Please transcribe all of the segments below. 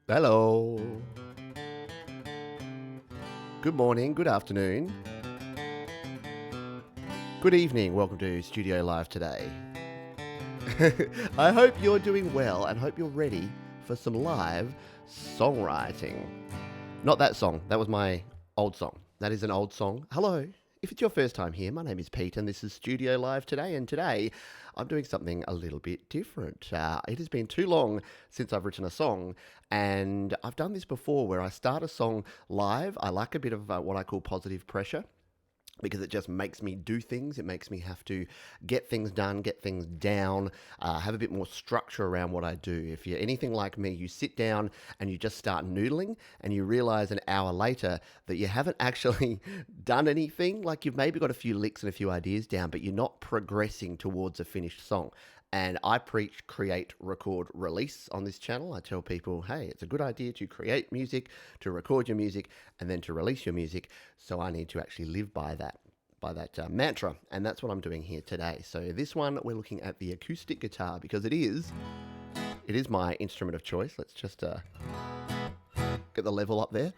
Hello. Good morning, good afternoon, good evening. Welcome to Studio Live today. I hope you're doing well and hope you're ready for some live songwriting. Not that song, that was my old song. That is an old song. Hello. If it's your first time here, my name is Pete and this is Studio Live today. And today I'm doing something a little bit different. It has been too long since I've written a song, and I've done this before where I start a song live. I like a bit of what I call positive pressure, because it just makes me do things. It makes me have to get things done, get things down, have a bit more structure around what I do. If you're anything like me, you sit down and you just start noodling and you realize an hour later that you haven't actually done anything. Like you've maybe got a few licks and a few ideas down, but you're not progressing towards a finished song. And I preach create, record, release on this channel. I tell people, hey, it's a good idea to create music, to record your music, and then to release your music. So I need to actually live by that mantra, and that's what I'm doing here today. So this one, we're looking at the acoustic guitar because it is my instrument of choice. Let's just get the level up there.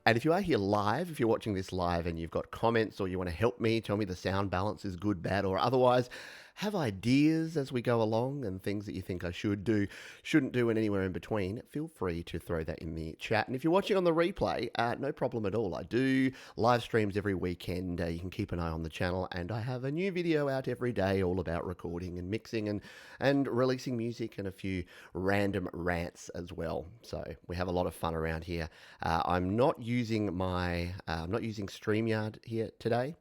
And if you are here live, if you're watching this live and you've got comments or you want to help me, tell me the sound balance is good, bad, or otherwise, have ideas as we go along and things that you think I should do, shouldn't do, and anywhere in between, feel free to throw that in the chat. And if you're watching on the replay, no problem at all. I do live streams every weekend. You can keep an eye on the channel, and I have a new video out every day all about recording and mixing and releasing music and a few random rants as well. So we have a lot of fun around here. I'm not using StreamYard here today.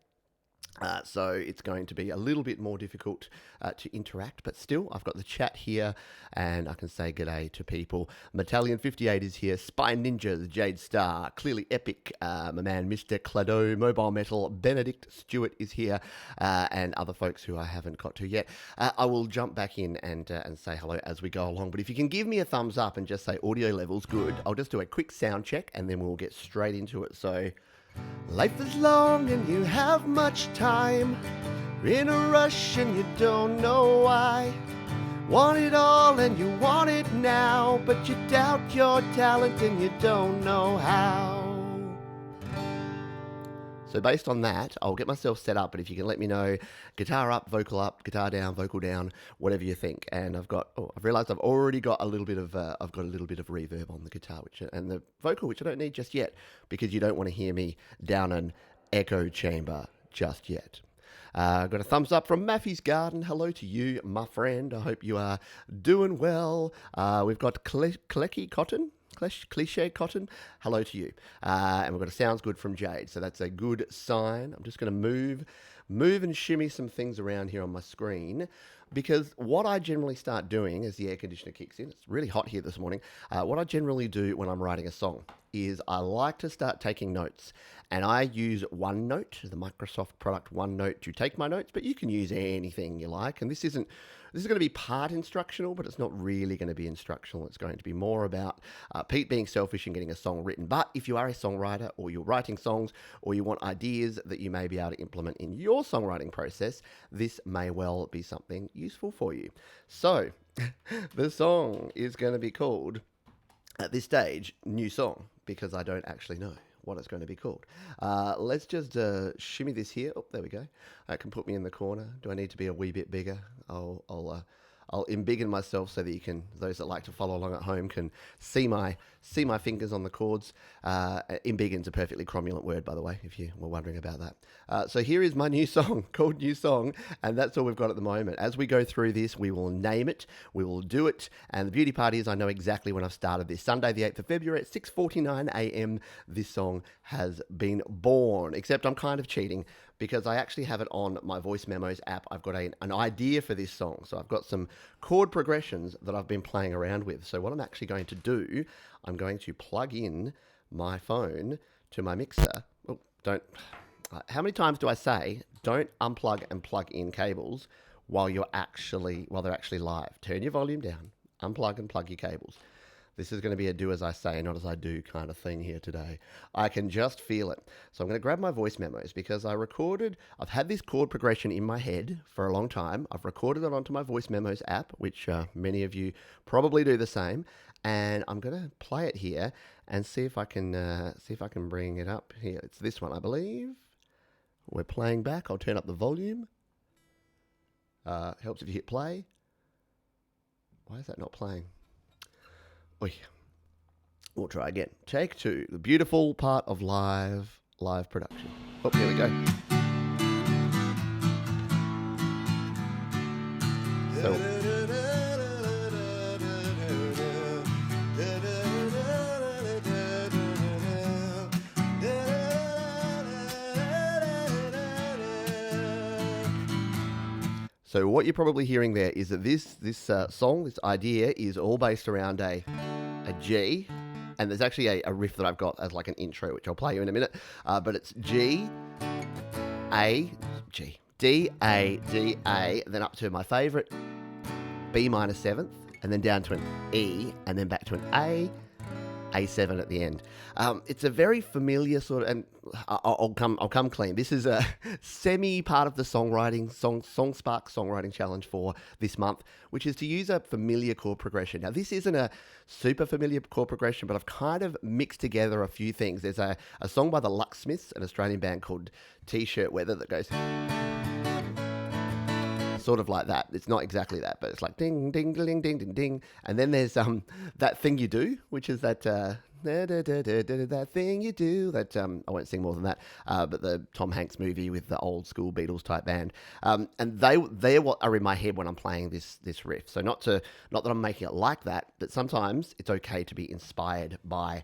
So it's going to be a little bit more difficult to interact, but still, I've got the chat here, and I can say g'day to people. Metallion58 is here, Spine Ninja, the Jade Star, Clearly Epic, my man Mr. Clado, Mobile Metal, Benedict Stewart is here, and other folks who I haven't got to yet. I will jump back in and say hello as we go along, but if you can give me a thumbs up and just say audio level's good, I'll just do a quick sound check, and then we'll get straight into it. So, life is long and you have much time. You're in a rush and you don't know why. Want it all and you want it now, but you doubt your talent and you don't know how. So based on that, I'll get myself set up, but if you can let me know, guitar up, guitar down, vocal down, whatever you think. And I've realized I've already got a little bit of reverb on the guitar, and the vocal, which I don't need just yet, because you don't want to hear me down an echo chamber just yet. Got a thumbs up from Maffy's Garden. Hello to you, my friend. I hope you are doing well. We've got Cliche Cotton, hello to you. And we've got a sounds good from Jade, so that's a good sign. I'm just going to move and shimmy some things around here on my screen, because what I generally start doing as the air conditioner kicks in, it's really hot here this morning, what I generally do when I'm writing a song is I like to start taking notes. And I use OneNote, the Microsoft product OneNote, to take my notes, but you can use anything you like. And this is going to be part instructional, but it's not really going to be instructional. It's going to be more about Pete being selfish and getting a song written. But if you are a songwriter, or you're writing songs, or you want ideas that you may be able to implement in your songwriting process, this may well be something useful for you. So the song is going to be called, at this stage, New Song, because I don't actually know what it's going to be called. Let's just shimmy this here. Oh, there we go. That can put me in the corner. Do I need to be a wee bit bigger? I'll embiggen myself so that those that like to follow along at home can see my fingers on the chords. Embiggen's a perfectly cromulent word, by the way, if you were wondering about that. So here is my new song called New Song, and that's all we've got at the moment. As we go through this, we will name it, we will do it, and the beauty part is I know exactly when I've started this. Sunday the 8th of February at 6:49 a.m. this song has been born, except I'm kind of cheating, because I actually have it on my voice memos app. I've got an idea for this song. So I've got some chord progressions that I've been playing around with. So what I'm actually going to do, I'm going to plug in my phone to my mixer. Oh, how many times do I say, don't unplug and plug in cables while they're actually live? Turn your volume down, unplug and plug your cables. This is going to be a do as I say, not as I do kind of thing here today. I can just feel it. So I'm going to grab my voice memos because I've had this chord progression in my head for a long time. I've recorded it onto my voice memos app, which many of you probably do the same. And I'm going to play it here and see if I can bring it up here. It's this one, I believe. We're playing back. I'll turn up the volume. Helps if you hit play. Why is that not playing? Oy. We'll try again. Take 2. The beautiful part of live production. Oh, here we go. So, So what you're probably hearing there is that this song, this idea, is all based around a G, and there's actually a riff that I've got as like an intro, which I'll play you in a minute. But it's G, A, G, D, A, D, A, then up to my favourite B minor 7th, and then down to an E, and then back to an A7 at the end. It's a very familiar sort of, and I'll come clean. This is a semi part of the Songspark songwriting challenge for this month, which is to use a familiar chord progression. Now, this isn't a super familiar chord progression, but I've kind of mixed together a few things. There's a song by the Lucksmiths, an Australian band called T-Shirt Weather, that goes sort of like that. It's not exactly that, but it's like ding, ding, ding, ding, ding, ding. And then there's that thing you do, which is that that thing you do. That I won't sing more than that. But the Tom Hanks movie with the old school Beatles type band. And they're what are in my head when I'm playing this riff. So not that I'm making it like that, but sometimes it's okay to be inspired by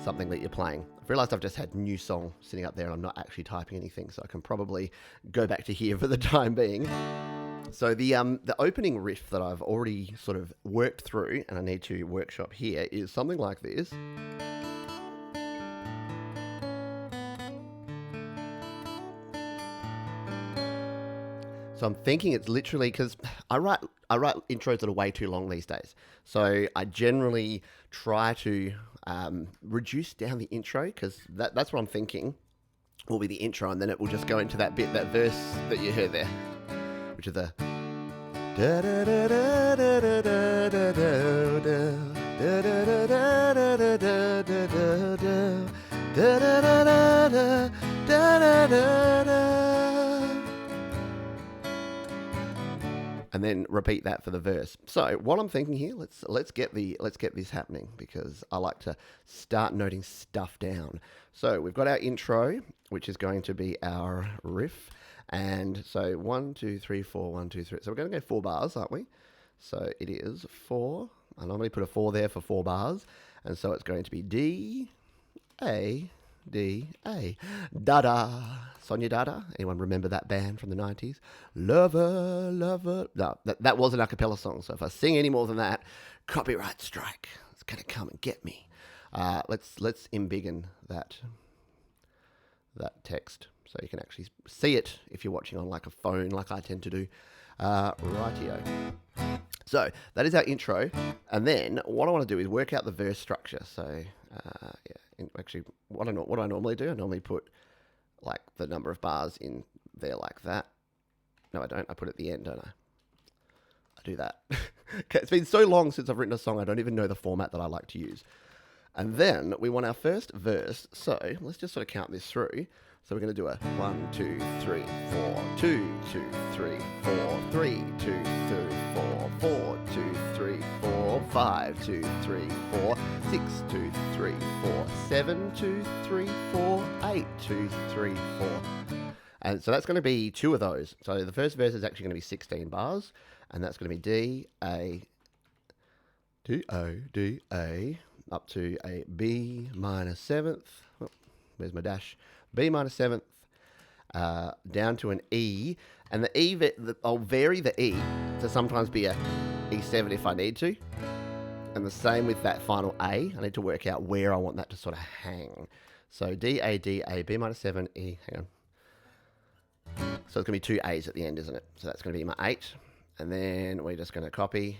something that you're playing. I've realised I've just had new song sitting up there and I'm not actually typing anything, so I can probably go back to here for the time being. So the opening riff that I've already sort of worked through and I need to workshop here is something like this. So I'm thinking it's literally, because I write intros that are way too long these days. So I generally try to reduce down the intro, because that's what I'm thinking will be the intro, and then it will just go into that verse that you heard there, which is the da da da da da da da da da da da da, and then repeat that for the verse. So what I'm thinking here, let's get this happening, because I like to start noting stuff down. So we've got our intro, which is going to be our riff. And so 1, 2, 3, 4, 1, 2, 3. So we're going to go 4 bars, aren't we? So it is 4. I normally put a 4 there for 4 bars. And so it's going to be D, A, D, A. Dada. Sonia Dada. Anyone remember that band from the 90s? Lover, lover. No, that was an a cappella song. So if I sing any more than that, copyright strike. It's going to come and get me. Let's embiggen that text, so you can actually see it if you're watching on like a phone, like I tend to do. Rightio. So that is our intro, and then what I want to do is work out the verse structure. So actually, what I normally do, I normally put like the number of bars in there like that. No, I don't. I put it at the end, don't I? I do that. Okay, it's been so long since I've written a song, I don't even know the format that I like to use. And then we want our first verse, so let's just sort of count this through. So we're going to do a 1, 2, 3, 4, 2, 2, 3, 4, 3, 2, 3, 4, 4, 2, 3, 4, 5, 2, 3, 4, 6, 2, 3, 4, 7, 2, 3, 4, 8, 2, 3, 4. And so that's going to be 2 of those. So the first verse is actually going to be 16 bars, and that's going to be D, A, D, O, D, A, up to a B minor 7th. Oh, where's my dash? B minor 7th, down to an E. And the E, I'll vary the E to sometimes be a E7 if I need to. And the same with that final A. I need to work out where I want that to sort of hang. So D, A, D, A, B minor 7, E. Hang on. So it's going to be 2 A's at the end, isn't it? So that's going to be my 8. And then we're just going to copy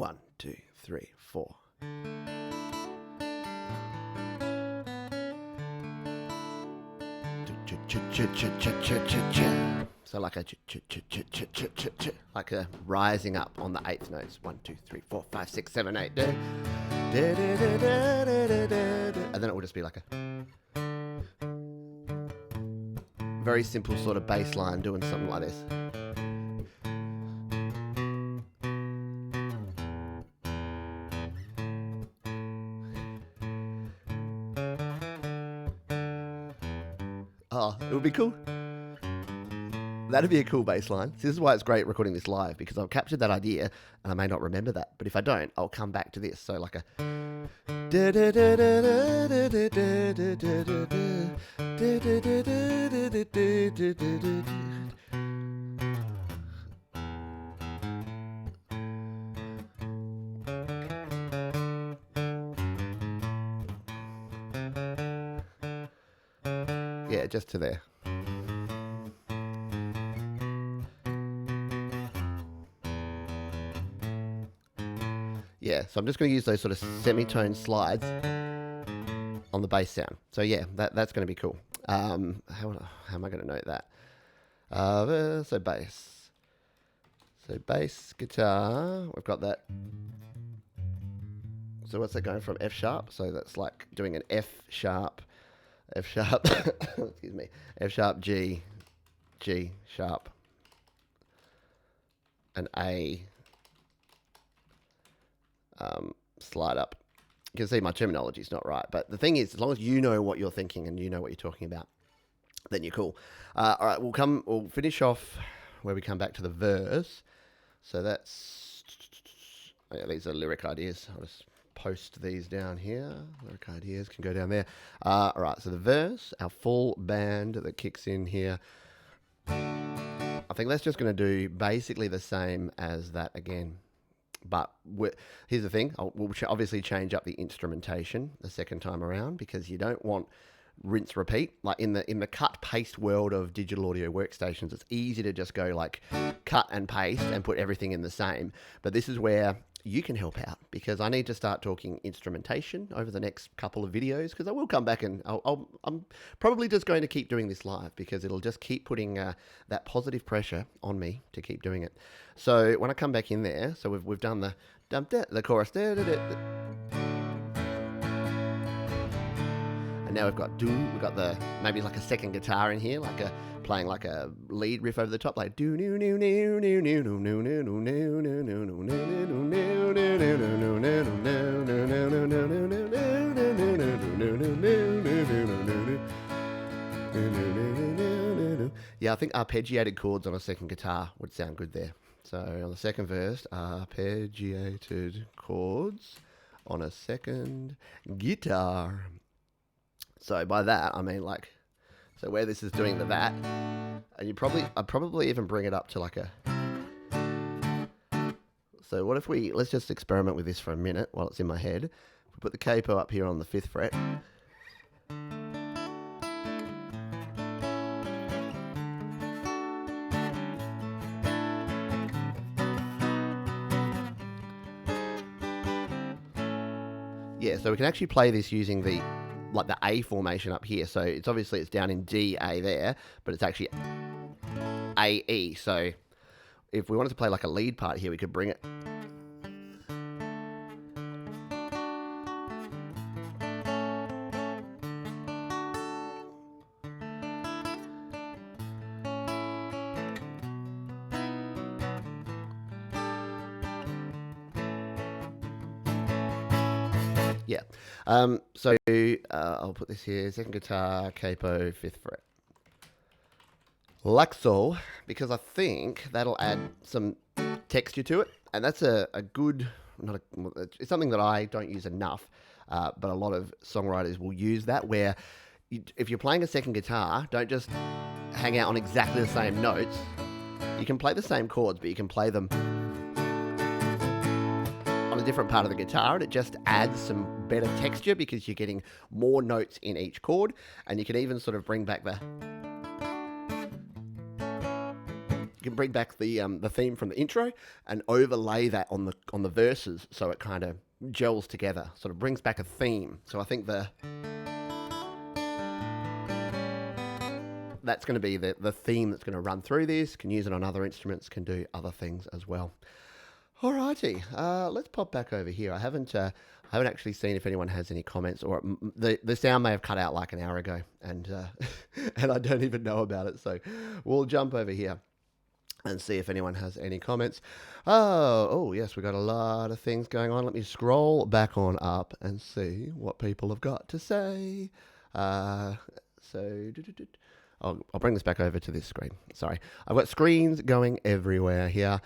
1, 2, 3, 4. So like a rising up on the eighth notes. 1, 2, 3, 4, 5, 6, 7, 8. And then it will just be like a very simple sort of bass line doing something like this. Oh, it would be cool. That'd be a cool bass line. So this is why it's great recording this live, because I've captured that idea and I may not remember that. But if I don't, I'll come back to this. So like a... Yeah, just to there. Yeah, so I'm just going to use those sort of semitone slides on the bass sound. So yeah, that's going to be cool. How am I going to note that? So bass. So bass, guitar, we've got that. So what's that going from? F sharp? So that's like doing an F sharp, excuse me, F sharp, G, G sharp, and A, slide up. You can see my terminology is not right, but the thing is, as long as you know what you're thinking and you know what you're talking about, then you're cool. All right, we'll finish off where we come back to the verse. So that's, yeah, these are lyric ideas. I'll just post these down here. Lyric ideas can go down there. All right, so the verse, our full band that kicks in here. I think that's just going to do basically the same as that again. But here's the thing, we'll obviously change up the instrumentation the second time around, because you don't want rinse repeat. Like in the cut paste world of digital audio workstations, it's easy to just go like cut and paste and put everything in the same. But this is where you can help out, because I need to start talking instrumentation over the next couple of videos, because I will come back and I'm probably just going to keep doing this live, because it'll just keep putting that positive pressure on me to keep doing it. So when I come back in there, so we've done the chorus, and now we've got the maybe like a second guitar in here, like playing like a lead riff over the top, like do new new new new new new new new new new new new new new. Yeah, I think arpeggiated chords on a second guitar would sound good there. So on the second verse, arpeggiated chords on a second guitar. So by that, I mean like, so where this is doing the that, and I'd probably even bring it up to like a, so what if let's just experiment with this for a minute while it's in my head. We put the capo up here on the 5th fret. Yeah, so we can actually play this using the A formation up here. So it's down in D, A there, but it's actually A, E. So if we wanted to play like a lead part here, we could bring it. Yeah. So I'll put this here, second guitar, capo, 5th fret. Like so, because I think that'll add some texture to it. And that's a good, it's something that I don't use enough, but a lot of songwriters will use that, where if you're playing a second guitar, don't just hang out on exactly the same notes. You can play the same chords, but you can play them on a different part of the guitar, and it just adds some better texture because you're getting more notes in each chord, and you can even sort of bring back you can bring back the theme from the intro and overlay that on the verses, so it kind of gels together, sort of brings back a theme. So I think that's going to be the theme that's going to run through this. Can use it on other instruments, can do other things as well. Alrighty, let's pop back over here. I haven't actually seen if anyone has any comments, or the sound may have cut out like an hour ago, and and I don't even know about it. So we'll jump over here and see if anyone has any comments. Oh yes, we got a lot of things going on. Let me scroll back on up and see what people have got to say. I'll bring this back over to this screen. Sorry. I've got screens going everywhere here.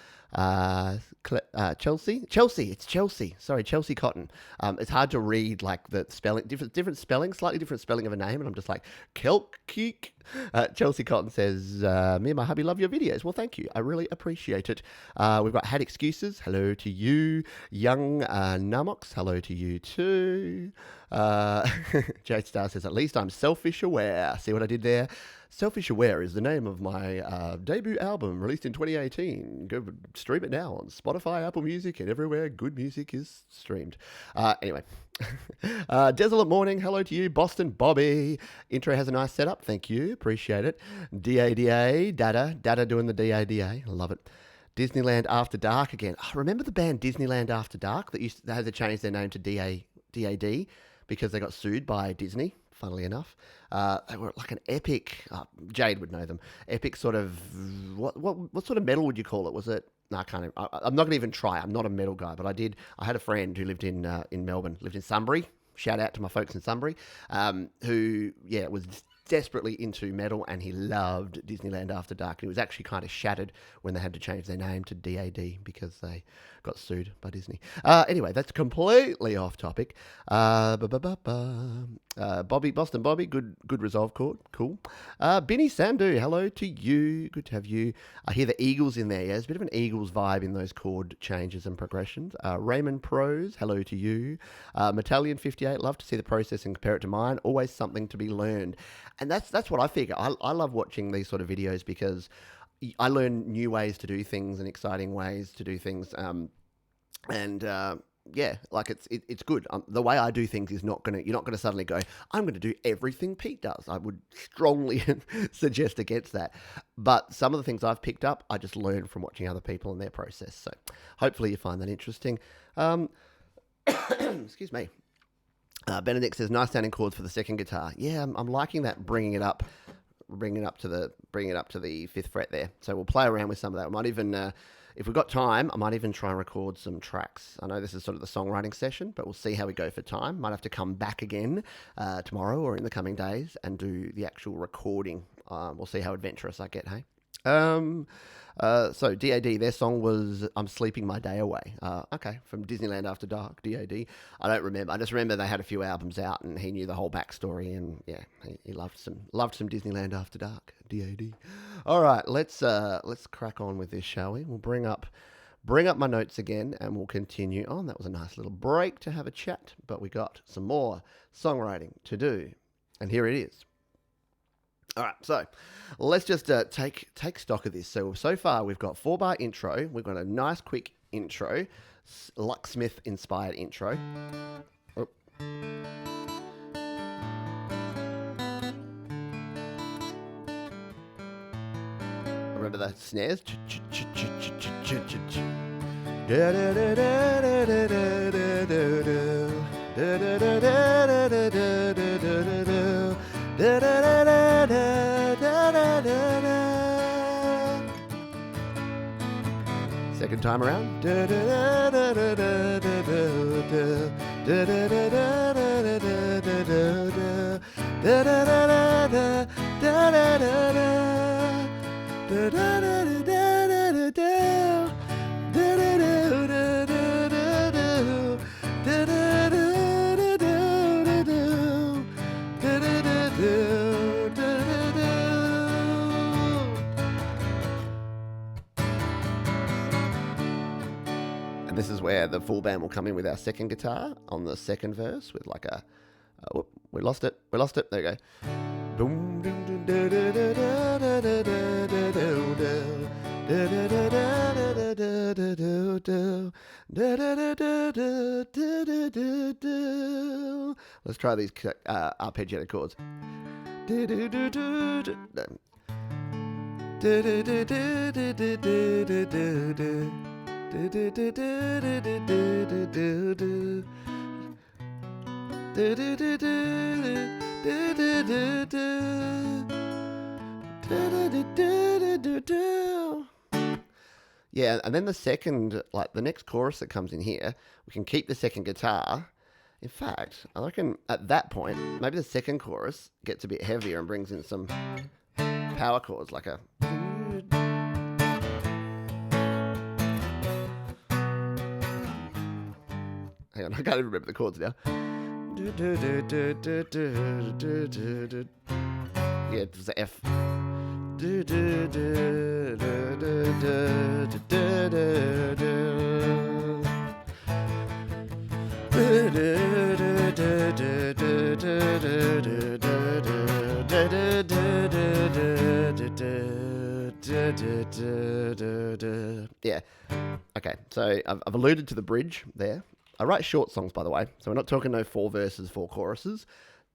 Chelsea? It's Chelsea. Sorry, Chelsea Cotton. It's hard to read, like, the spelling, different spelling, slightly different spelling of a name, and I'm just like, Kelkeek. Chelsea Cotton says, me and my hubby love your videos. Well, thank you. I really appreciate it. We've got Had Excuses. Hello to you. Young Namox. Hello to you too. Jade Star says, at least I'm selfish aware. See what I did there? Selfish Aware is the name of my debut album released in 2018. Go stream it now on Spotify, Apple Music, and everywhere good music is streamed. Anyway, Desolate Morning, hello to you. Boston Bobby, intro has a nice setup. Thank you, appreciate it. Dada doing the DADA, love it. Disneyland After Dark again. Oh, remember the band Disneyland After Dark that had to change their name to DAD because they got sued by Disney? Funnily enough, they were like an epic. Jade would know them. Epic sort of what sort of metal would you call it? Was it? No, I can't. I'm not going to even try. I'm not a metal guy, but I had a friend who lived in Melbourne, lived in Sunbury. Shout out to my folks in Sunbury, who was desperately into metal, and he loved Disneyland After Dark. And he was actually kind of shattered when they had to change their name to DAD because they got sued by Disney. Anyway, that's completely off topic. Bobby, Boston Bobby, good resolve chord, cool. Binny Sandu, hello to you, good to have you. I hear the Eagles in there, yeah, there's a bit of an Eagles vibe in those chord changes and progressions. Raymond Pros, hello to you. Metallian 58, love to see the process and compare it to mine, always something to be learned. And that's what I figure. I love watching these sort of videos because I learn new ways to do things and exciting ways to do things. Like it's good. The way I do things is you're not gonna suddenly go, I'm gonna do everything Pete does. I would strongly suggest against that. But some of the things I've picked up, I just learn from watching other people and their process. So hopefully you find that interesting. Excuse me. Benedict says, nice sounding chords for the second guitar. Yeah, I'm liking that, bringing it up to the 5th fret there. So we'll play around with some of that. We might even, if we've got time, I might even try and record some tracks. I know this is sort of the songwriting session, but we'll see how we go for time. Might have to come back again tomorrow or in the coming days and do the actual recording. We'll see how adventurous I get, hey? So DAD, their song was I'm Sleeping My Day Away. Okay, from Disneyland After Dark, DAD. I don't remember. I just remember they had a few albums out and he knew the whole backstory, and yeah, he loved some Disneyland After Dark, DAD. All right, let's crack on with this, shall we? We'll bring up my notes again and we'll continue on. That was a nice little break to have a chat, but we got some more songwriting to do, and here it is. All right, so let's just take stock of this. So far we've got 4-bar intro. We've got a nice quick intro, locksmith inspired intro. Oh. Remember the snares? Second time around. And this is where the full band will come in with our second guitar on the second verse with like a... whoop, we lost it. There you go. Let's try these arpeggiated chords. Yeah, and then the second, like the next chorus that comes in here, we can keep the second guitar. In fact, I reckon at that point, maybe the second chorus gets a bit heavier and brings in some power chords, like a... Hang on, I can't even remember the chords now. Yeah, it was the F. Yeah. Okay, so I've alluded to the bridge there. I write short songs, by the way, so we're not talking no 4 verses, 4 choruses.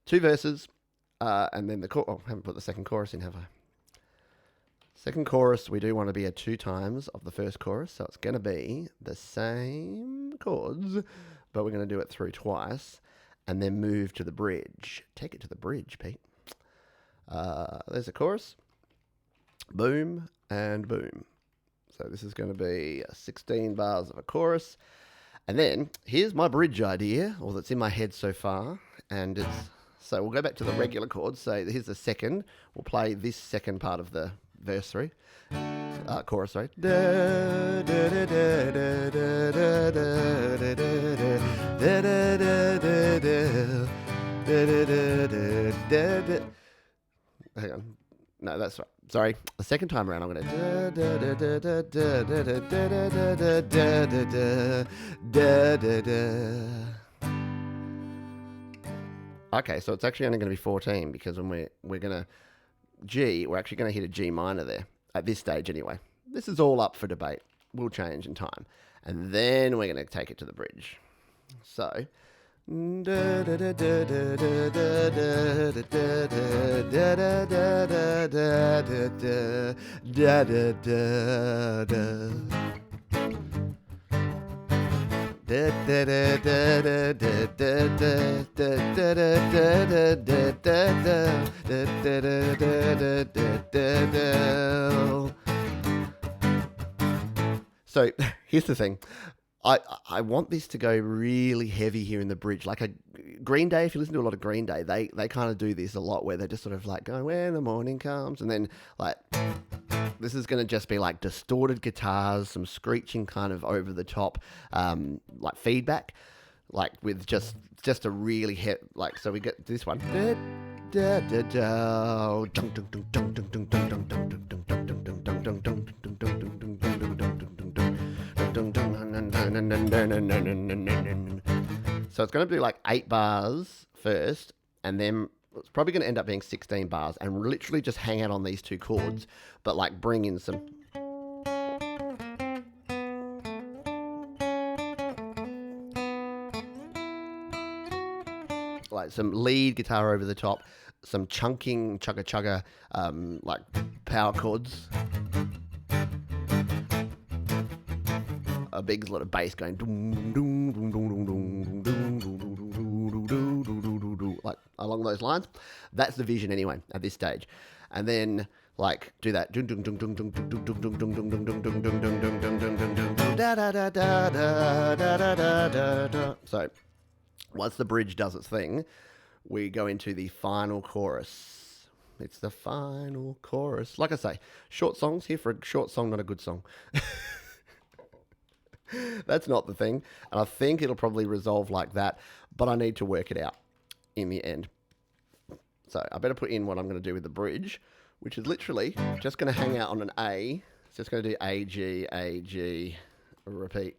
2 verses, and then the chorus. Oh, I haven't put the second chorus in, have I? Second chorus, we do want to be at 2 times of the first chorus, so it's going to be the same chords, but we're going to do it through twice, and then move to the bridge. Take it to the bridge, Pete. There's a chorus. Boom and boom. So this is going to be 16 bars of a chorus. And then here's my bridge idea, or that's in my head so far, and it's... So we'll go back to the regular chords. So here's the second. We'll play this second part of the verse 3. Chorus, sorry. Hang on. No, that's right. Sorry. The second time around, I'm going to... Okay, so it's actually only going to be 14 because when we're going to G, we're actually going to hit a G minor there, at this stage anyway. This is all up for debate. We'll change in time. And then we're going to take it to the bridge. So... So here's the thing. I want this to go really heavy here in the bridge. Like a Green Day, if you listen to a lot of Green Day, they kind of do this a lot where they just sort of like go, when the morning comes, and then like... This is going to just be like distorted guitars, some screeching kind of over the top, like feedback, like with just a really like, so we get this one. So it's going to be like 8 bars first, and then it's probably going to end up being 16 bars and literally just hang out on these 2 chords, but like bring in some... like some lead guitar over the top, some chunking chugga chugga, like power chords. A big lot of bass going like along those lines. That's the vision anyway at this stage. And then like do that. So once the bridge does its thing, we go into the final chorus. It's the final chorus. Like I say, short songs here for a short song, not a good song. That's not the thing. And I think it'll probably resolve like that, but I need to work it out in the end. So I better put in what I'm going to do with the bridge, which is literally just going to hang out on an A. It's just going to do A, G, repeat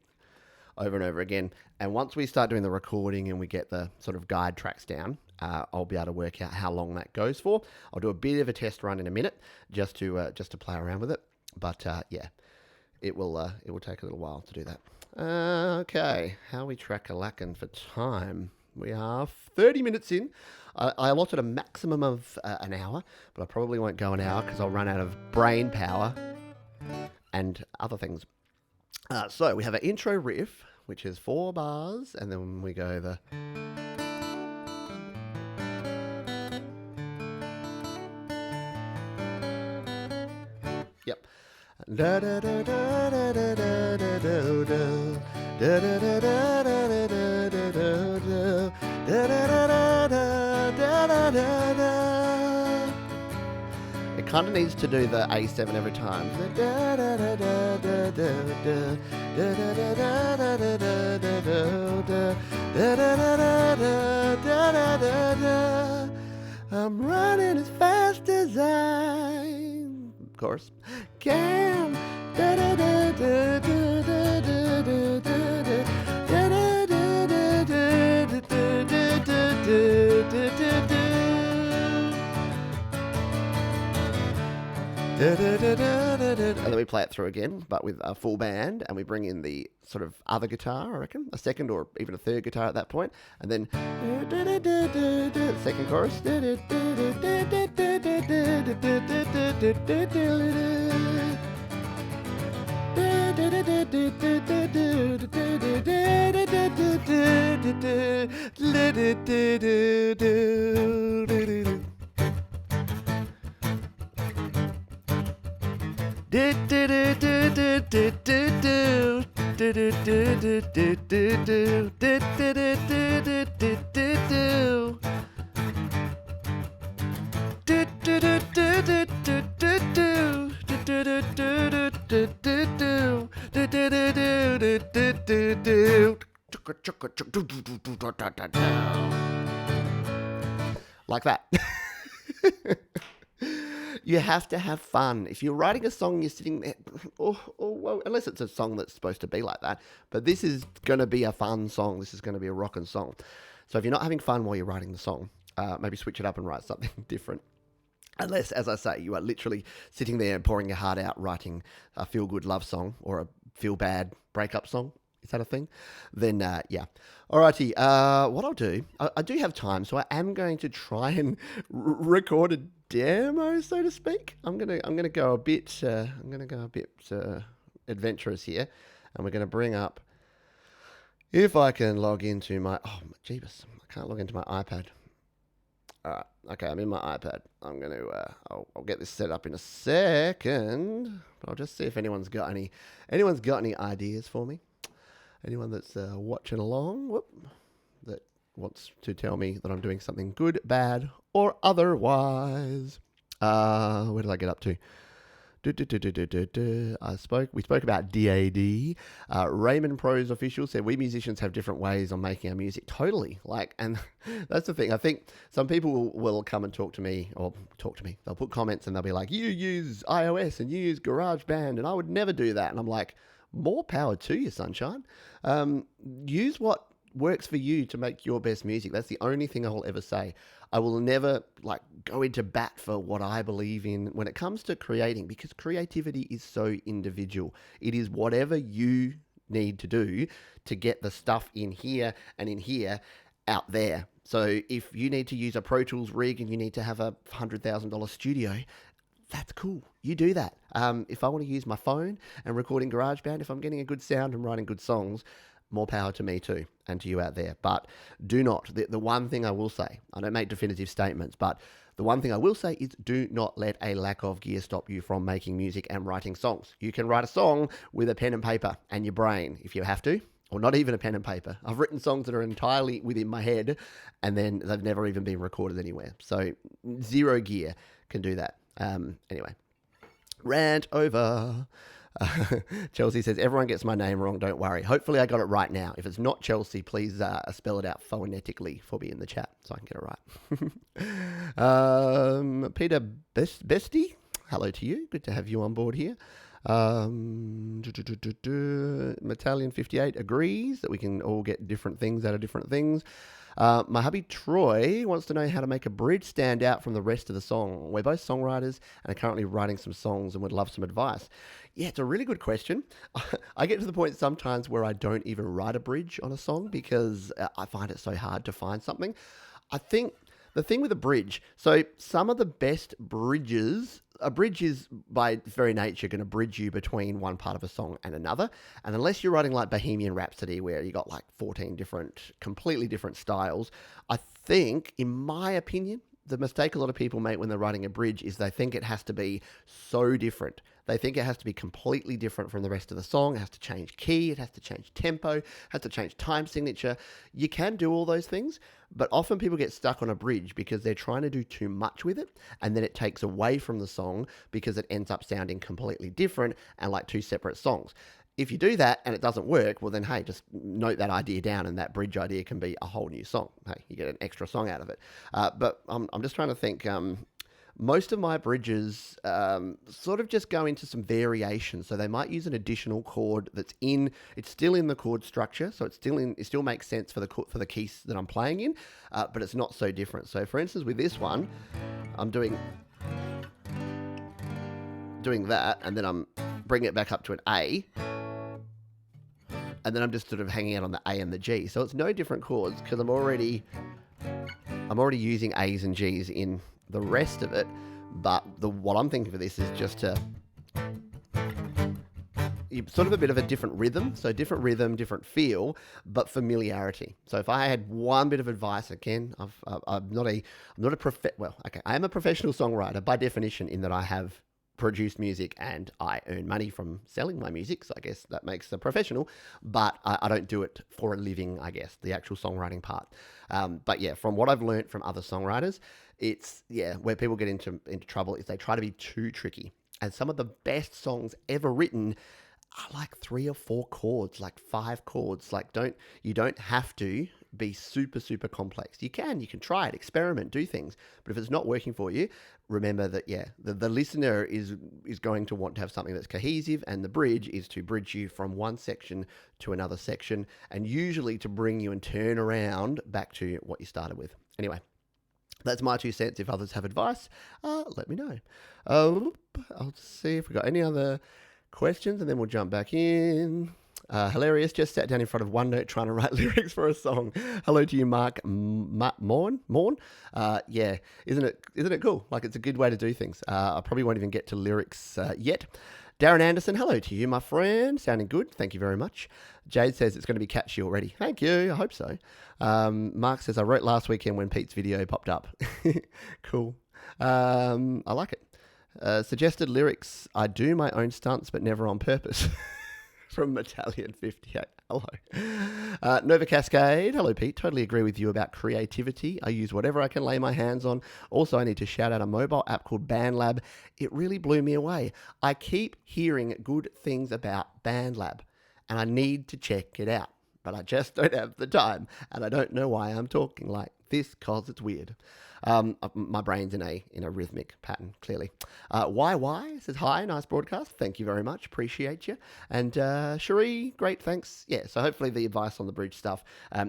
over and over again. And once we start doing the recording and we get the sort of guide tracks down, I'll be able to work out how long that goes for. I'll do a bit of a test run in a minute just to play around with it. But yeah, it will take a little while to do that. Okay, how we track-a-lackin' for time? We are 30 minutes in. I allotted a maximum of an hour, but I probably won't go an hour because I'll run out of brain power and other things. So we have an intro riff, which is 4 bars, and then we go the... Yep. Da da da da da da da da da da da da da da da da da da da. It kind of needs to do the A7 every time. I'm running as fast as I, of course, can. And then we play it through again, but with a full band, and we bring in the sort of other guitar, I reckon, a second or even a third guitar at that point, and then second chorus. Like that. You have to have fun. If you're writing a song, you're sitting there, well, unless it's a song that's supposed to be like that. But this is going to be a fun song. This is going to be a rockin' song. So if you're not having fun while you're writing the song, maybe switch it up and write something different. Unless, as I say, you are literally sitting there and pouring your heart out writing a feel-good love song or a feel-bad breakup song. Is that a thing? Then, yeah. Alrighty, what I'll do, I do have time, so I am going to try and record a demo, so to speak. I'm gonna go a bit adventurous here, and we're gonna bring up, if I can log into my, oh jeebus, I can't log into my iPad. Alright, okay, I'm in my iPad. I'm gonna, I'll get this set up in a second, but I'll just see if anyone's got any ideas for me. Anyone that's watching along, that wants to tell me that I'm doing something good, bad, or otherwise. Where did I get up to? We spoke about DAD. Raymond Pros Official said, we musicians have different ways on making our music. Totally. And that's the thing. I think some people will come and talk to me. They'll put comments and they'll be like, you use iOS and you use GarageBand and I would never do that. And I'm like, more power to you, sunshine. Use what works for you to make your best music. That's the only thing I will ever say. I will never go into bat for what I believe in when it comes to creating, because creativity is so individual. It is whatever you need to do to get the stuff in here and in here out there. So if you need to use a Pro Tools rig and you need to have a $100,000 studio, that's cool. You do that. If I want to use my phone and record in GarageBand, if I'm getting a good sound and writing good songs, more power to me too, and to you out there. But do not, the one thing I will say, I don't make definitive statements, but the one thing I will say is do not let a lack of gear stop you from making music and writing songs. You can write a song with a pen and paper and your brain if you have to, or not even a pen and paper. I've written songs that are entirely within my head and then they've never even been recorded anywhere. So 0 gear can do that. Anyway, rant over. Chelsea says, everyone gets my name wrong, don't worry. Hopefully I got it right now. If it's not Chelsea, please spell it out phonetically for me in the chat so I can get it right. Peter Bestie, hello to you. Good to have you on board here. Metallion 58 agrees that we can all get different things out of different things. My hubby Troy wants to know how to make a bridge stand out from the rest of the song. We're both songwriters and are currently writing some songs and would love some advice. Yeah, it's a really good question. I get to the point sometimes where I don't even write a bridge on a song because I find it so hard to find something. I think the thing with a bridge, so some of the best bridges, a bridge is by its very nature going to bridge you between one part of a song and another. And unless you're writing like Bohemian Rhapsody, where you got like 14 different, completely different styles, I think, in my opinion, the mistake a lot of people make when they're writing a bridge is they think it has to be so different. They think it has to be completely different from the rest of the song. It has to change key, it has to change tempo, it has to change time signature. You can do all those things, but often people get stuck on a bridge because they're trying to do too much with it, and then it takes away from the song because it ends up sounding completely different and like two separate songs. If you do that and it doesn't work, well then, hey, just note that idea down and that bridge idea can be a whole new song. Hey, you get an extra song out of it. But I'm just trying to think. Most of my bridges sort of just go into some variation. So they might use an additional chord that's in. It's still in the chord structure, so it's still in. It still makes sense for the keys that I'm playing in, but it's not so different. So for instance, with this one, I'm doing that, and then I'm bringing it back up to an A. And then I'm just sort of hanging out on the A and the G. So it's no different chords because I'm already using A's and G's in the rest of it. But what I'm thinking for this is just to sort of a bit of a different rhythm. So different rhythm, different feel, but familiarity. So if I had one bit of advice, again, I'm not a I am a professional songwriter by definition in that I have produce music and I earn money from selling my music, so I guess that makes a professional, but I don't do it for a living, I guess, the actual songwriting part. But yeah, from what I've learned from other songwriters, it's, where people get into trouble is they try to be too tricky. And some of the best songs ever written are like 3 or 4 chords, like 5 chords. Like you don't have to be super, super complex. You can try it, experiment, do things. But if it's not working for you, remember that, the listener is going to want to have something that's cohesive, and the bridge is to bridge you from one section to another section, and usually to bring you and turn around back to what you started with. Anyway, that's my 2 cents. If others have advice, let me know. I'll see if we got any other questions, and then we'll jump back in. Hilarious. Just sat down in front of OneNote trying to write lyrics for a song. Hello to you, Mark Morn. Yeah, isn't it cool? Like, it's a good way to do things. I probably won't even get to lyrics yet. Darren Anderson, hello to you, my friend. Sounding good. Thank you very much. Jade says it's going to be catchy already. Thank you. I hope so. Mark says, I wrote last weekend when Pete's video popped up. Cool. I like it. Suggested lyrics, I do my own stunts but never on purpose. From Metallion 58. Hello. Nova Cascade. Hello, Pete. Totally agree with you about creativity. I use whatever I can lay my hands on. Also, I need to shout out a mobile app called BandLab. It really blew me away. I keep hearing good things about BandLab, and I need to check it out. But I just don't have the time, and I don't know why I'm talking like this because it's weird. My brain's in a rhythmic pattern, clearly. YY says, hi, nice broadcast. Thank you very much. Appreciate you. And Cherie, great, thanks. Yeah, so hopefully the advice on the bridge stuff,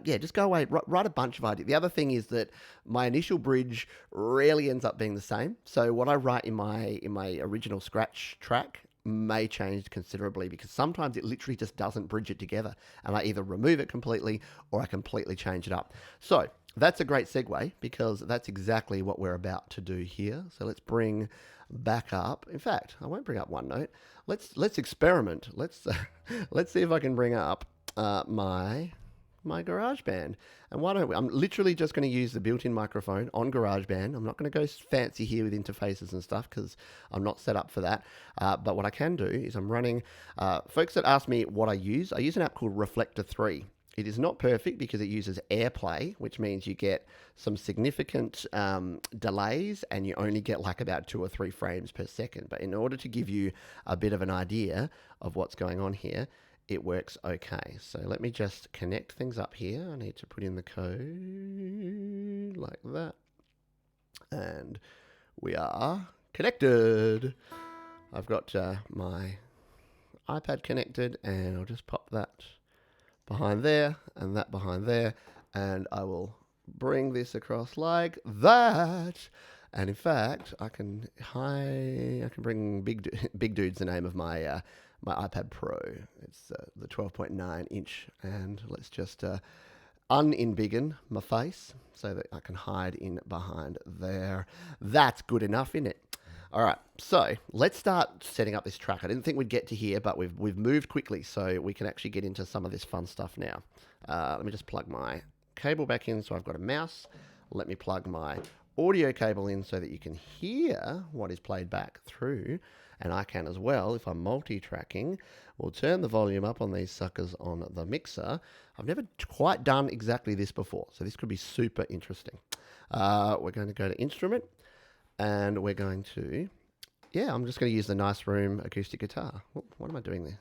just go away, write a bunch of ideas. The other thing is that my initial bridge rarely ends up being the same. So what I write in my original scratch track may change considerably, because sometimes it literally just doesn't bridge it together, and I either remove it completely or I completely change it up. So that's a great segue, because that's exactly what we're about to do here. So let's bring back up. In fact, I won't bring up OneNote. Let's experiment. Let's see if I can bring up my GarageBand. And why don't we? I'm literally just going to use the built-in microphone on GarageBand. I'm not going to go fancy here with interfaces and stuff because I'm not set up for that. But what I can do is I'm running, folks that ask me what I use an app called Reflector 3. It is not perfect because it uses AirPlay, which means you get some significant delays, and you only get like about 2 or 3 frames per second. But in order to give you a bit of an idea of what's going on here, it works okay. So let me just connect things up here. I need to put in the code like that. And we are connected. I've got my iPad connected, and I'll just pop that behind there and that behind there, and I will bring this across like that. And in fact, I can bring Big Dude's the name of my my iPad Pro. It's the 12.9 inch, and let's just unembiggen my face so that I can hide in behind there. That's good enough, isn't it? All right, so let's start setting up this track. I didn't think we'd get to here, but we've moved quickly, so we can actually get into some of this fun stuff now. Let me just plug my cable back in so I've got a mouse. Let me plug my audio cable in so that you can hear what is played back through, and I can as well if I'm multi-tracking. We'll turn the volume up on these suckers on the mixer. I've never quite done exactly this before, so this could be super interesting. We're going to go to Instrument, and we're going to, I'm just going to use the Nice Room acoustic guitar. What am I doing there?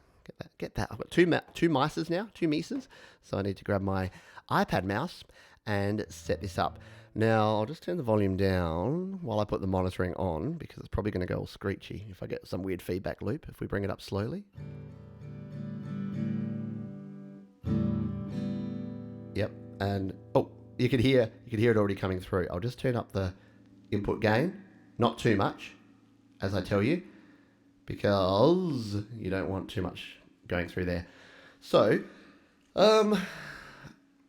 Get that. I've got two mices now, two mices. So I need to grab my iPad mouse and set this up. Now, I'll just turn the volume down while I put the monitoring on, because it's probably going to go all screechy if I get some weird feedback loop if we bring it up slowly. Yep, and you can hear it already coming through. I'll just turn up the input gain, not too much, as I tell you, because you don't want too much going through there. So,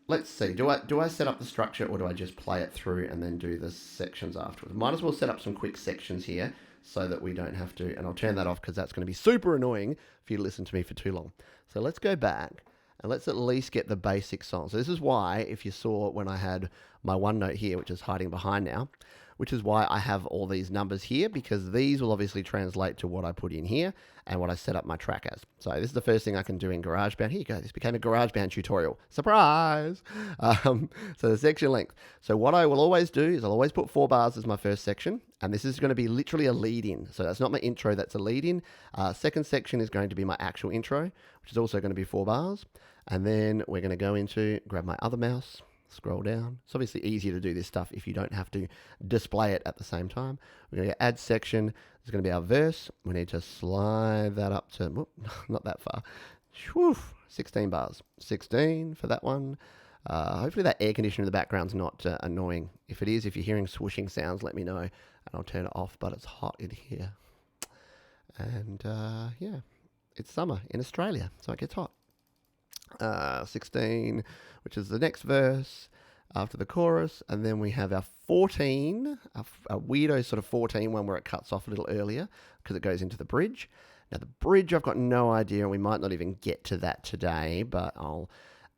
let's see. Do I set up the structure, or do I just play it through and then do the sections afterwards? Might as well set up some quick sections here so that we don't have to, and I'll turn that off because that's going to be super annoying if you listen to me for too long. So let's go back and let's at least get the basic song. So this is why, if you saw when I had my OneNote here, which is hiding behind now, which is why I have all these numbers here, because these will obviously translate to what I put in here and what I set up my track as. So this is the first thing I can do in GarageBand. Here you go. This became a GarageBand tutorial. Surprise! So the section length. So what I will always do is I'll always put 4 bars as my first section, and this is going to be literally a lead-in. So that's not my intro, that's a lead-in. Second section is going to be my actual intro, which is also going to be 4 bars. And then we're going to go into, grab my other mouse, scroll down. It's obviously easier to do this stuff if you don't have to display it at the same time. We're going to get add section. There's going to be our verse. We need to slide that up to, not that far. 16 bars. 16 for that one. Hopefully that air conditioner in the background's not annoying. If it is, if you're hearing swooshing sounds, let me know and I'll turn it off, but it's hot in here. And it's summer in Australia, so it gets hot. 16, which is the next verse after the chorus, and then we have our 14, a weirdo sort of 14 one where it cuts off a little earlier because it goes into the bridge. Now the bridge, I've got no idea, and we might not even get to that today, but I'll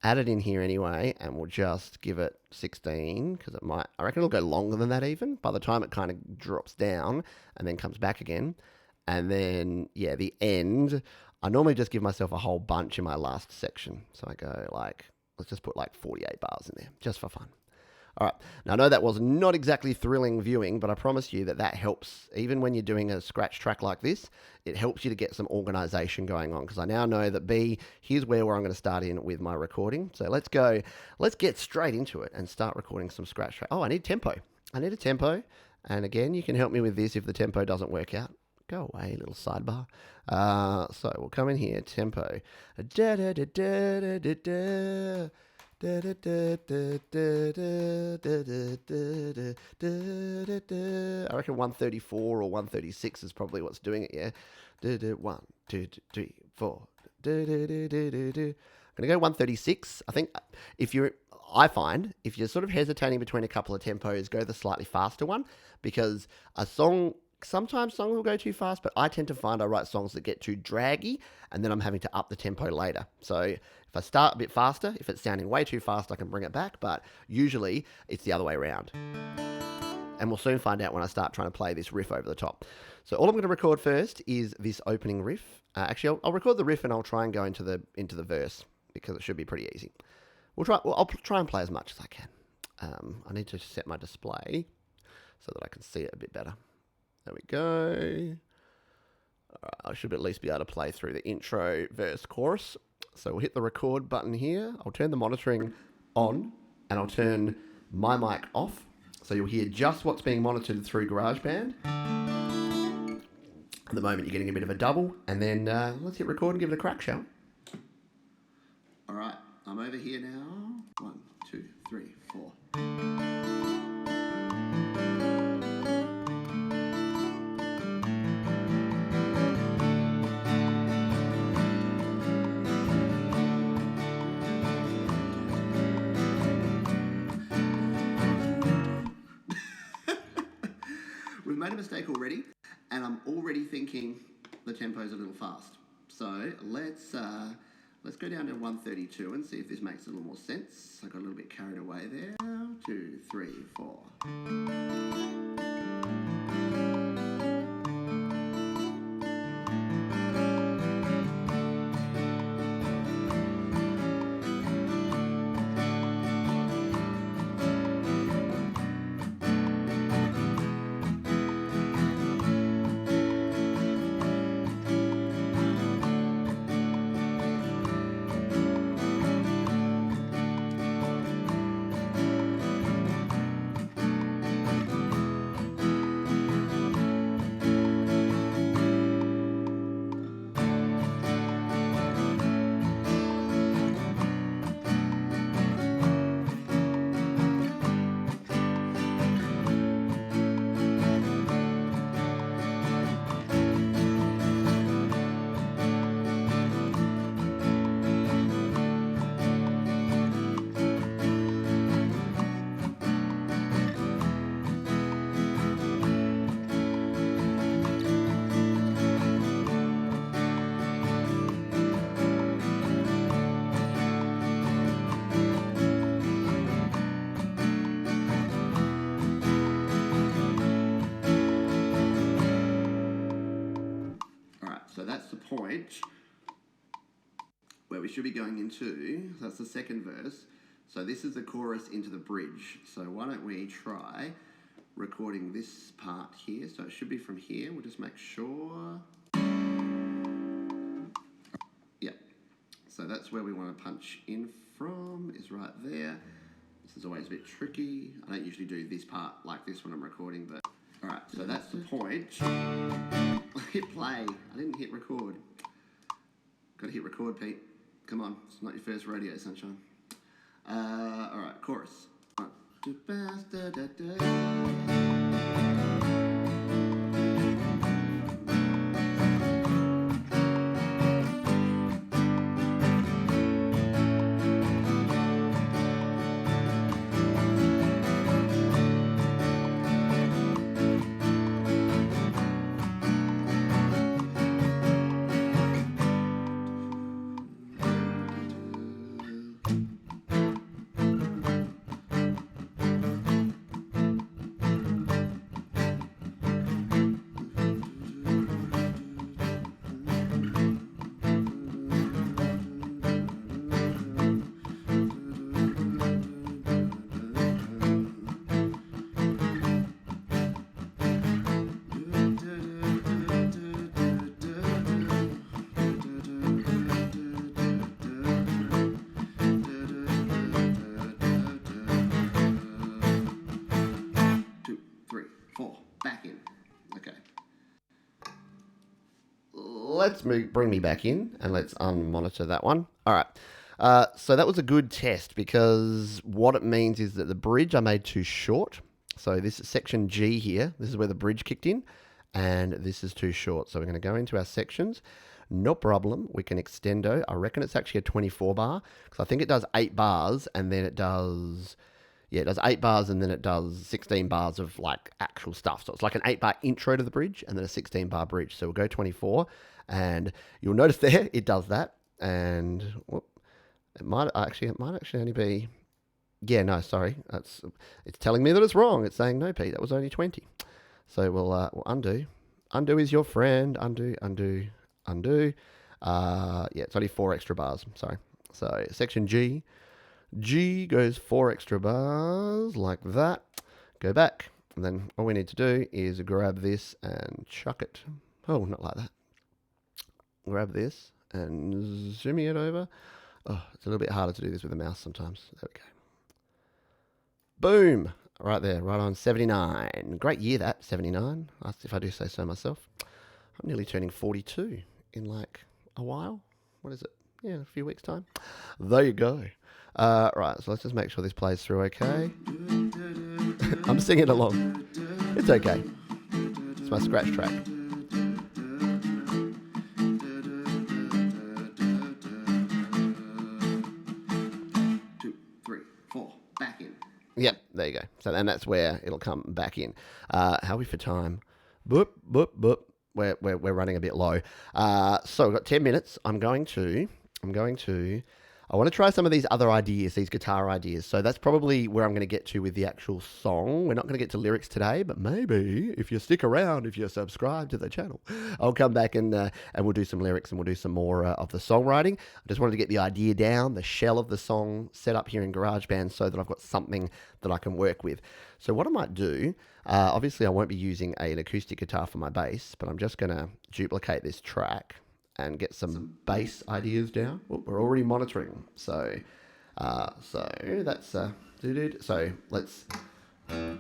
add it in here anyway, and we'll just give it 16 because I reckon it'll go longer than that even by the time it kind of drops down and then comes back again. And then the end, I normally just give myself a whole bunch in my last section. So I go let's just put 48 bars in there, just for fun. All right. Now, I know that was not exactly thrilling viewing, but I promise you that helps. Even when you're doing a scratch track like this, it helps you to get some organization going on, because I now know that here's where I'm going to start in with my recording. So let's get straight into it and start recording some scratch track. Oh, I need tempo. I need a tempo. And again, you can help me with this if the tempo doesn't work out. Go away, little sidebar. So we'll come in here, tempo. Da da da da da da da. Da, da, da, da, da, da, da, da, da, da. I reckon 134 or 136 is probably what's doing it, yeah? 1, 2, 3, 4. I'm going to go 136. I think I find if you're sort of hesitating between a couple of tempos, go the slightly faster one, because sometimes songs will go too fast, but I tend to find I write songs that get too draggy, and then I'm having to up the tempo later. So if I start a bit faster, if it's sounding way too fast, I can bring it back, but usually it's the other way around. And we'll soon find out when I start trying to play this riff over the top. So all I'm going to record first is this opening riff. Actually, I'll record the riff and I'll try and go into the verse, because it should be pretty easy. I'll try and play as much as I can. I need to set my display so that I can see it a bit better. There we go. I should at least be able to play through the intro, verse, chorus. So we'll hit the record button here. I'll turn the monitoring on, and I'll turn my mic off. So you'll hear just what's being monitored through GarageBand. At the moment, you're getting a bit of a double, and then let's hit record and give it a crack, shall we? All right, I'm over here now. 1, 2, 3, 4. We've made a mistake already, and I'm already thinking the tempo's a little fast. So let's go down to 132 and see if this makes a little more sense. I got a little bit carried away there. 2, 3, 4. So that's the point where we should be going into. That's the second verse. So this is the chorus into the bridge. So why don't we try recording this part here. So it should be from here. We'll just make sure. Yeah. So that's where we want to punch in from, is right there. This is always a bit tricky. I don't usually do this part like this when I'm recording, but all right, so that's the point. I hit play. I didn't hit record. Got to hit record, Pete. Come on, it's not your first rodeo, sunshine. All right, chorus. 1, 2, da, da, da. Let's bring me back in and let's unmonitor that one. All right. So that was a good test because what it means is that the bridge I made too short. So this is section G here. This is where the bridge kicked in, and this is too short. So we're going to go into our sections. No problem. We can extendo. I reckon it's actually a 24 bar because I think it does 8 bars and then it does... Yeah, it does 8 bars and then it does 16 bars of like actual stuff. So it's like an 8-bar intro to the bridge and then a 16-bar bridge. So we'll go 24 and you'll notice there it does that. And whoop, it might actually only be... Yeah, no, sorry. It's telling me that it's wrong. It's saying, no, Pete, that was only 20. So we'll undo. Undo is your friend. Undo, undo, undo. Yeah, it's only 4 extra bars. Sorry. So section G. G goes 4 extra bars like that. Go back. And then all we need to do is grab this and chuck it. Oh, not like that. Grab this and zooming it over. Oh, it's a little bit harder to do this with a mouse sometimes. There we go. Boom. Right there, right on 79. Great year that, 79, if I do say so myself. I'm nearly turning 42 in like a while. What is it? Yeah, a few weeks' time. There you go. Right, so let's just make sure this plays through okay. I'm singing along. It's okay. It's my scratch track. 2, 3, 4, back in. Yep, there you go. So, and that's where it'll come back in. How are we for time? Boop, boop, boop. We're running a bit low. So we've got 10 minutes. I want to try some of these other ideas, these guitar ideas. So that's probably where I'm going to get to with the actual song. We're not going to get to lyrics today, but maybe if you stick around, if you subscribe to the channel, I'll come back and we'll do some lyrics and we'll do some more of the songwriting. I just wanted to get the idea down, the shell of the song set up here in GarageBand so that I've got something that I can work with. So what I might do, obviously I won't be using an acoustic guitar for my bass, but I'm just going to duplicate this track and get some bass ideas down. Oh, we're already monitoring. So that's so let's all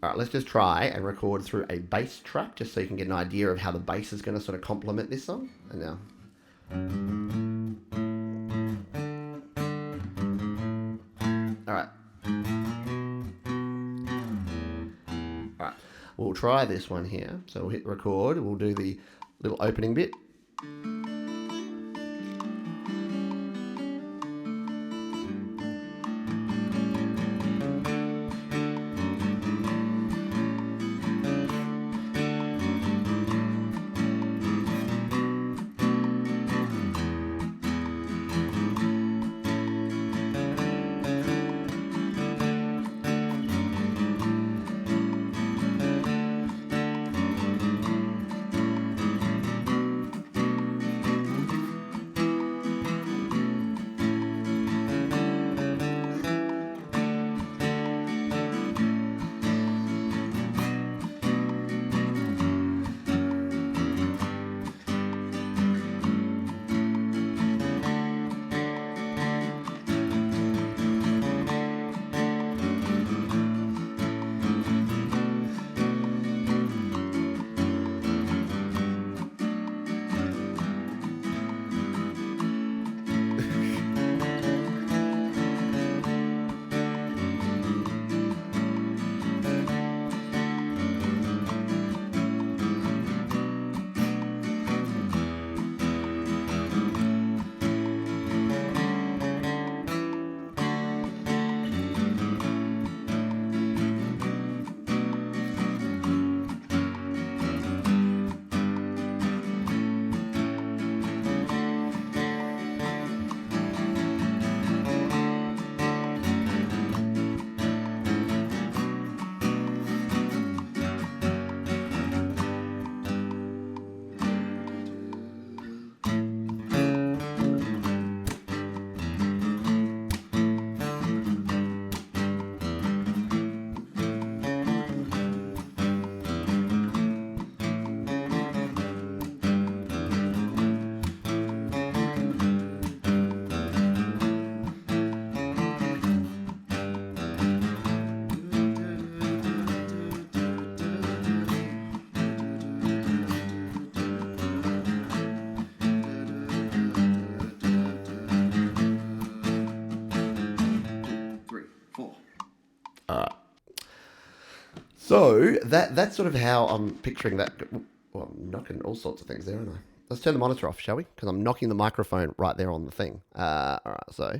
right, let's just try and record through a bass track just so you can get an idea of how the bass is going to sort of complement this song. And now all right. We'll try this one here. So we'll hit record. We'll do the little opening bit. So that's sort of how I'm picturing that. Well, I'm knocking all sorts of things there, aren't I? Let's turn the monitor off, shall we? Because I'm knocking the microphone right there on the thing. All right, so.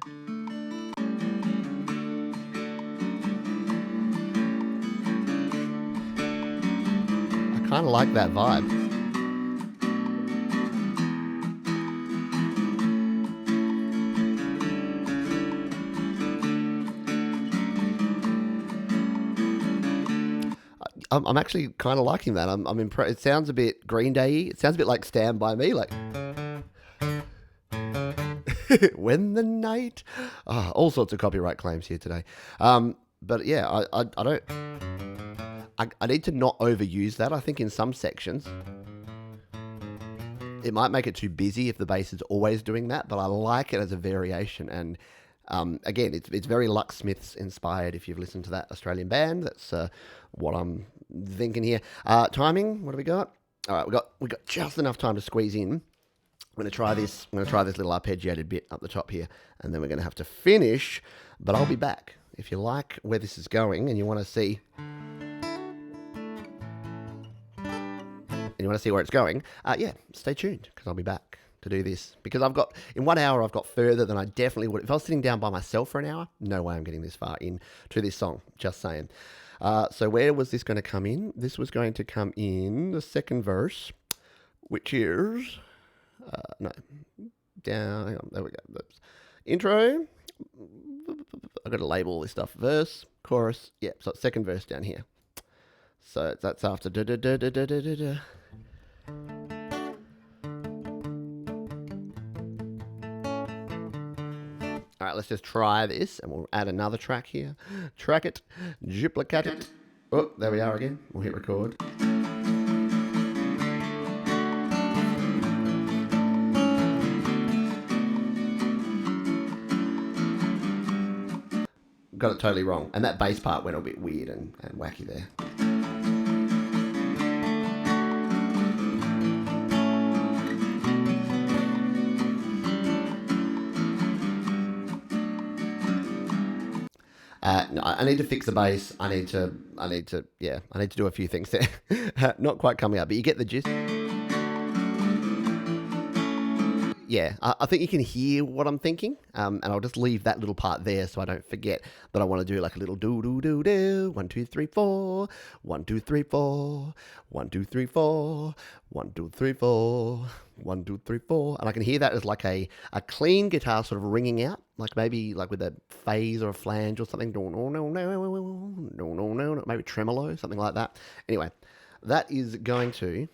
I kind of like that vibe. I'm actually kind of liking that. I'm impressed. It sounds a bit Green Day-y. It sounds a bit like Stand By Me, like when the night. Oh, all sorts of copyright claims here today. But yeah, I don't. I need to not overuse that. I think in some sections it might make it too busy if the bass is always doing that. But I like it as a variation, and Again, it's very Lucksmiths inspired. If you've listened to that Australian band, that's what I'm thinking here. Timing, what do we got? All right, we got just enough time to squeeze in. I'm going to try this. I'm going to try this little arpeggiated bit up the top here, and then we're going to have to finish. But I'll be back. If you like where this is going and you want to see, where it's going, yeah, stay tuned because I'll be back to do this, because in 1 hour I've got further than I definitely would if I was sitting down by myself for an hour. No way I'm getting this far into this song, just saying. So where was this going to come in? This was going to come in the second verse, which is no, down, hang on, there we go. Oops. Intro, I've got to label all this stuff. Verse, chorus, yeah, so it's second verse down here. So that's after da da da da da da da. All right, let's just try this, and we'll add another track here. Track it, duplicate it. Oh, there we are again. We'll hit record. Got it totally wrong, and that bass part went a bit weird and wacky there. No, I need to fix the bass. I need to do a few things there. Not quite coming out, but you get the gist. Yeah, I think you can hear what I'm thinking, and I'll just leave that little part there so I don't forget that I want to do like a little do do do do 1 2 3 4 1 2 3 4 1 2 3 4 1 2 3 4 1 2 3 4, and I can hear that as like a clean guitar sort of ringing out, like maybe like with a phase or a flange or something. No no no no no no no, maybe tremolo, something like that. Anyway, that is going to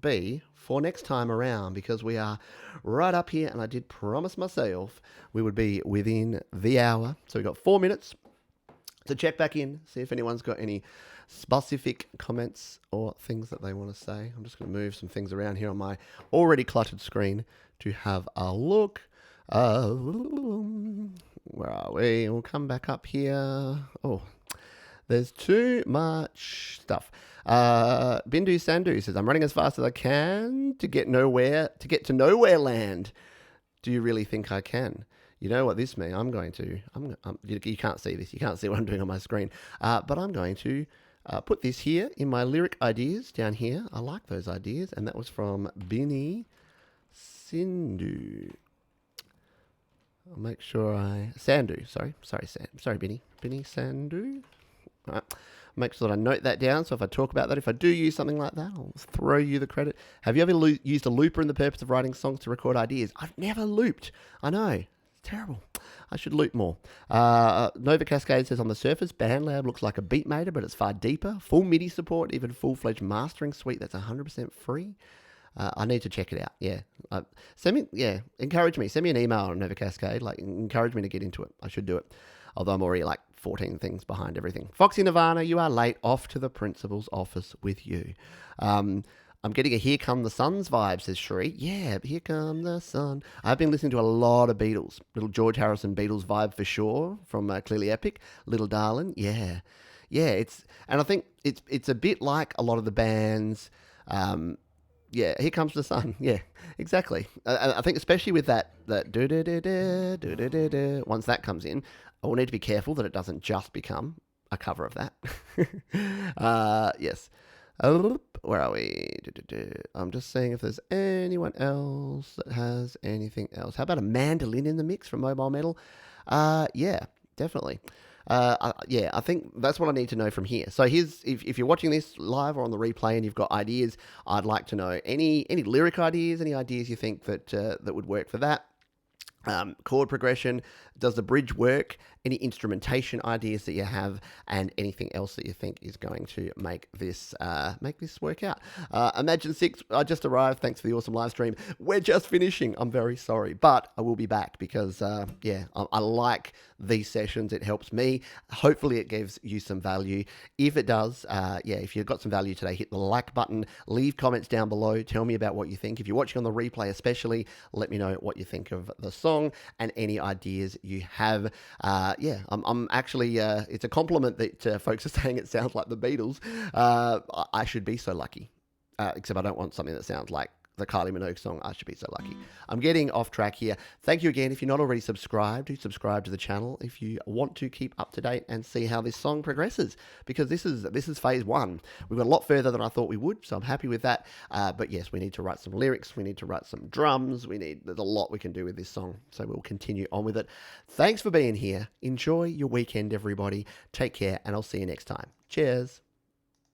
be for next time around, because we are right up here, and I did promise myself we would be within the hour. So we've got 4 minutes to check back in, see if anyone's got any specific comments or things that they want to say. I'm just going to move some things around here on my already cluttered screen to have a look. Where are we? We'll come back up here. Oh, there's too much stuff. Bindu Sandhu says, I'm running as fast as I can to get to nowhere land. Do you really think I can? You know what this means? You can't see this. You can't see what I'm doing on my screen. But I'm going to put this here in my lyric ideas down here. I like those ideas. And that was from Binny Sindhu. I'll make sure Sandhu, sorry, Binny Sandhu. All right. Make sure that I note that down, so if I talk about that, if I do use something like that, I'll throw you the credit. Have you ever used a looper in the purpose of writing songs to record ideas? I've never looped. I know. It's terrible. I should loop more. Nova Cascade says, on the surface, BandLab looks like a Beatmaker, but it's far deeper. Full MIDI support, even full-fledged mastering suite that's 100% free. I need to check it out. Yeah. Encourage me. Send me an email on Nova Cascade. Encourage me to get into it. I should do it. Although I'm already 14 things behind everything. Foxy Nirvana, you are late. Off to the principal's office with you. I'm getting a Here Come the Suns vibe, says Sheree. Yeah, Here Come the Sun. I've been listening to a lot of Beatles. Little George Harrison Beatles vibe for sure from Clearly Epic. Little Darling, yeah. Yeah, I think it's a bit like a lot of the bands. Yeah, Here Comes the Sun. Yeah, exactly. I think especially with that do-do-do-do, once that comes in, I will need to be careful that it doesn't just become a cover of that. Yes. Where are we? I'm just seeing if there's anyone else that has anything else. How about a mandolin in the mix from Mobile Metal? Yeah, definitely. I think that's what I need to know from here. So if you're watching this live or on the replay and you've got ideas, I'd like to know any lyric ideas, any ideas you think that would work for that. Chord progression, does the bridge work, any instrumentation ideas that you have, and anything else that you think is going to make this work out. Imagine 6, I just arrived, thanks for the awesome live stream. We're just finishing, I'm very sorry, but I will be back because, I like these sessions, it helps me. Hopefully it gives you some value. If it does, if you've got some value today, hit the like button, leave comments down below, tell me about what you think. If you're watching on the replay especially, let me know what you think of the song. song and any ideas you have. I'm actually, it's a compliment that folks are saying it sounds like the Beatles. I should be so lucky. Except I don't want something that sounds like the Kylie Minogue song, I Should Be So Lucky. I'm getting off track here. Thank you again. If you're not already subscribed, do subscribe to the channel if you want to keep up to date and see how this song progresses, because this is phase one. We've got a lot further than I thought we would, so I'm happy with that. But yes, we need to write some lyrics. We need to write some drums. There's a lot we can do with this song, so we'll continue on with it. Thanks for being here. Enjoy your weekend, everybody. Take care, and I'll see you next time. Cheers.